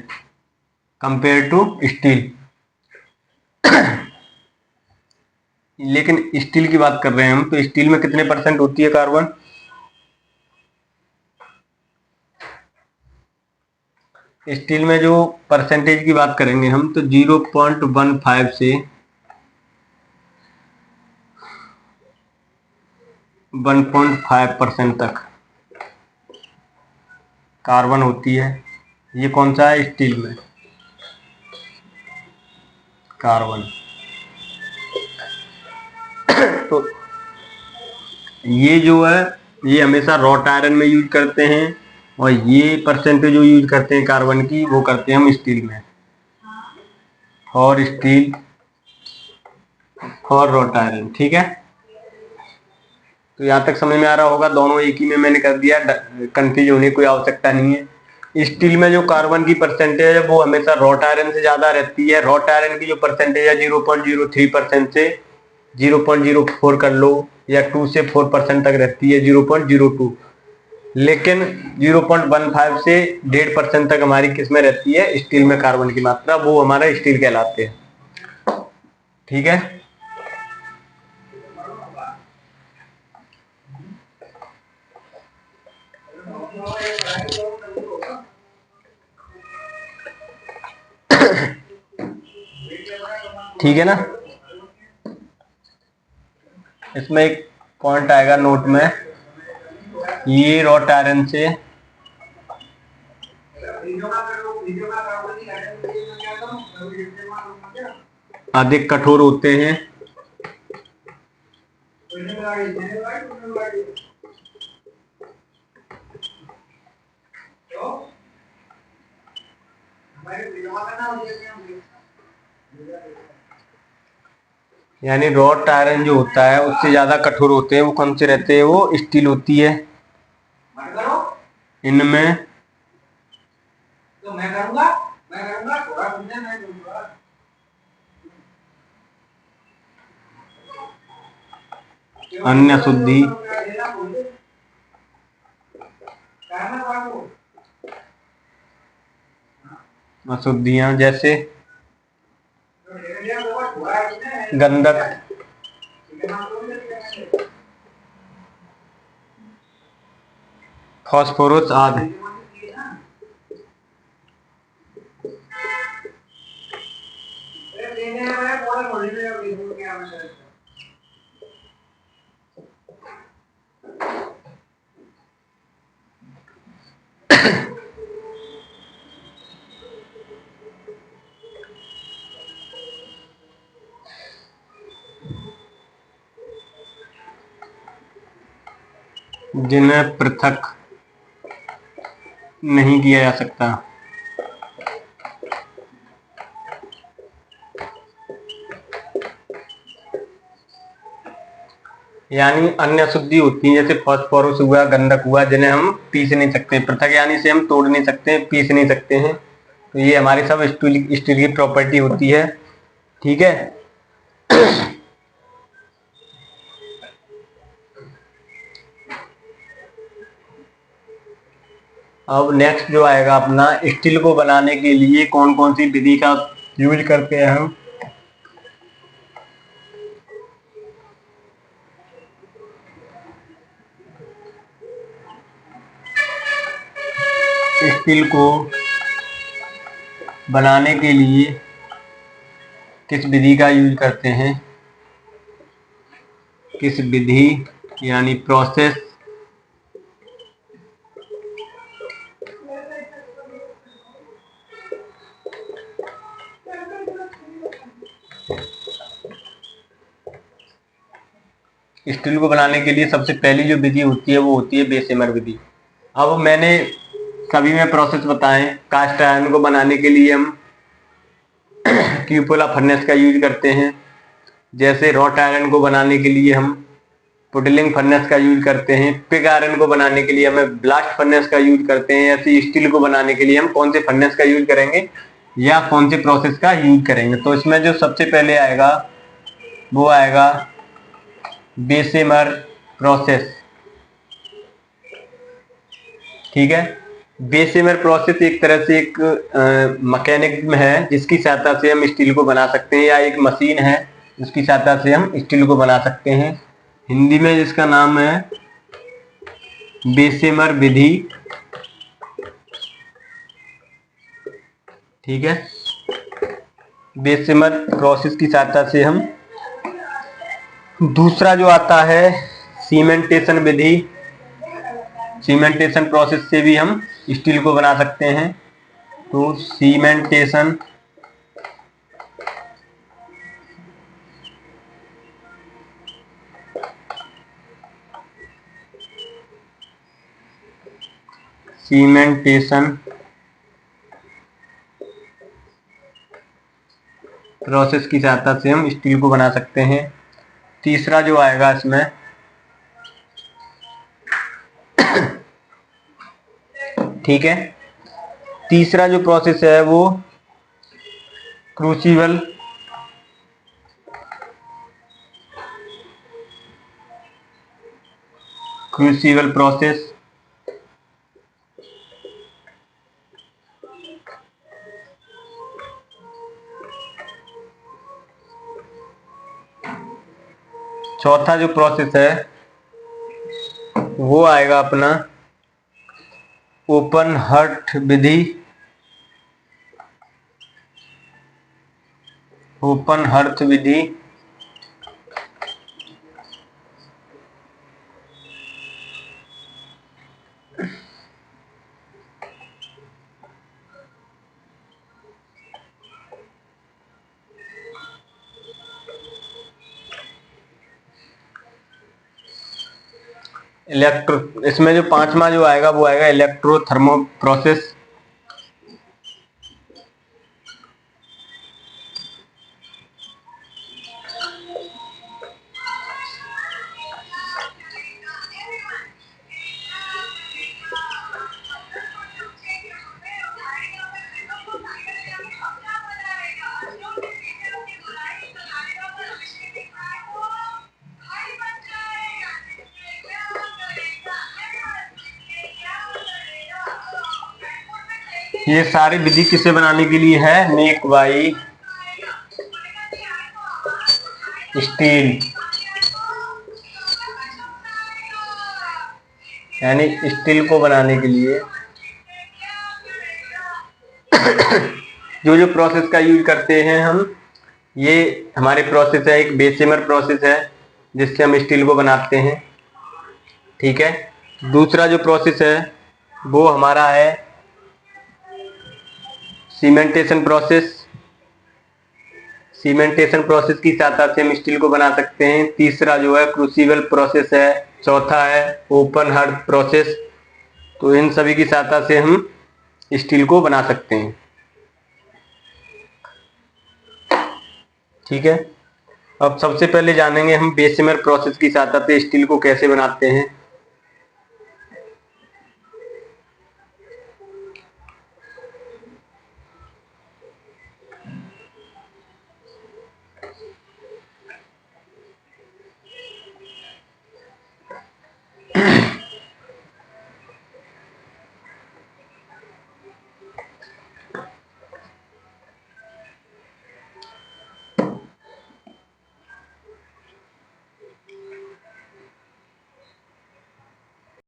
कंपेयर टू स्टील। लेकिन स्टील की बात कर रहे हैं हम, तो स्टील में कितने परसेंट होती है कार्बन, स्टील में जो परसेंटेज की बात करेंगे हम, तो 0.15 से 1.5% तक कार्बन होती है। ये कौन सा है, स्टील में कार्बन। तो ये जो है, ये हमेशा रॉट आयरन में यूज करते हैं, और ये परसेंटेज जो यूज करते हैं कार्बन की, वो करते हैं हम स्टील में, और स्टील और रॉट आयरन। ठीक है, तो यहां तक समझ में आ रहा होगा, दोनों एक ही में मैंने कर दिया, कंफ्यूज होने की कोई आवश्यकता नहीं है। स्टील में जो कार्बन की परसेंटेज है वो हमेशा रॉट आयरन से ज्यादा रहती है। रॉट आयरन की जो परसेंटेज है 0.03% से 0.04 कर लो, या 2 से 4% तक रहती है, 0.02। लेकिन 0.15 से 1.5% तक हमारी किसमें रहती है, स्टील में कार्बन की मात्रा, वो हमारा स्टील कहलाते हैं। ठीक है, ठीक है ना। इसमें एक पॉइंट आएगा नोट में, ये रॉट आयरन से अधिक कठोर होते हैं यानी रॉट आयरन जो होता है उससे ज्यादा कठोर होते हैं। वो कौन से रहते हैं? वो स्टील होती है। इनमें अन्य शुद्धि अशुद्धियां जैसे गंधक, फास्फोरस आदि। जिन्हें पृथक नहीं किया जा सकता। यानी अन्य शुद्धि होती है जैसे फास्फोरस हुआ, गंधक हुआ, जिन्हें हम पीस नहीं सकते। पृथक यानी से हम तोड़ नहीं सकते, पीस नहीं सकते हैं। तो ये हमारी सब स्टील की प्रॉपर्टी होती है। ठीक है। अब नेक्स्ट जो आएगा अपना, स्टील को बनाने के लिए कौन कौन सी विधि का यूज करते हैं हम। स्टील को बनाने के लिए किस विधि का यूज करते हैं? किस विधि यानी प्रोसेस स्टील को बनाने के लिए सबसे पहली जो विधि होती है वो होती है बेसेमर विधि। अब मैंने सभी में प्रोसेस बताएं। कास्ट आयरन को बनाने के लिए हम क्यूपोला फर्नेस का यूज करते हैं। जैसे रॉट आयरन को बनाने के लिए हम पुडलिंग फर्नेस का यूज करते हैं। पिग आयरन को बनाने के लिए हमें ब्लास्ट फर्नेस का यूज करते हैं। ऐसे स्टील को बनाने के लिए हम कौन से फर्नेस का यूज करेंगे या कौन से प्रोसेस का यूज करेंगे? तो इसमें जो सबसे पहले आएगा वो आएगा बेसेमर प्रोसेस। ठीक है। बेसेमर प्रोसेस एक तरह से एक मैकेनिज्म है जिसकी सहायता से हम स्टील को बना सकते हैं, या एक मशीन है जिसकी सहायता से हम स्टील को बना सकते हैं। हिंदी में जिसका नाम है बेसेमर विधि। ठीक है। बेसेमर प्रोसेस की सहायता से हम, दूसरा जो आता है सीमेंटेशन विधि। सीमेंटेशन प्रोसेस से भी हम स्टील को बना सकते हैं। तो सीमेंटेशन सीमेंटेशन प्रोसेस की सहायता से हम स्टील को बना सकते हैं। तीसरा जो आएगा इसमें, ठीक है, तीसरा जो प्रोसेस है वो क्रूसिबल क्रूसिबल प्रोसेस। चौथा जो प्रोसेस है वो आएगा अपना ओपन हार्ट विधि। ओपन हर्थ विधि इलेक्ट्रो, इसमें जो पांचवा जो आएगा वो आएगा इलेक्ट्रो थर्मो प्रोसेस। ये सारी विधि किसे बनाने के लिए है? मेक बाई स्टील, यानी स्टील को बनाने के लिए जो जो प्रोसेस का यूज करते हैं हम, ये हमारे प्रोसेस है, एक बेसिमर प्रोसेस है जिससे हम स्टील को बनाते हैं। ठीक है, दूसरा जो प्रोसेस है वो हमारा है सीमेंटेशन प्रोसेस। सीमेंटेशन प्रोसेस की सहायता से हम स्टील को बना सकते हैं। तीसरा जो है क्रूसिबल प्रोसेस है। चौथा है ओपन हार्ट प्रोसेस। तो इन सभी की सहायता से हम स्टील को बना सकते हैं। ठीक है, अब सबसे पहले जानेंगे हम बेसिमर प्रोसेस की सहायता से स्टील को कैसे बनाते हैं।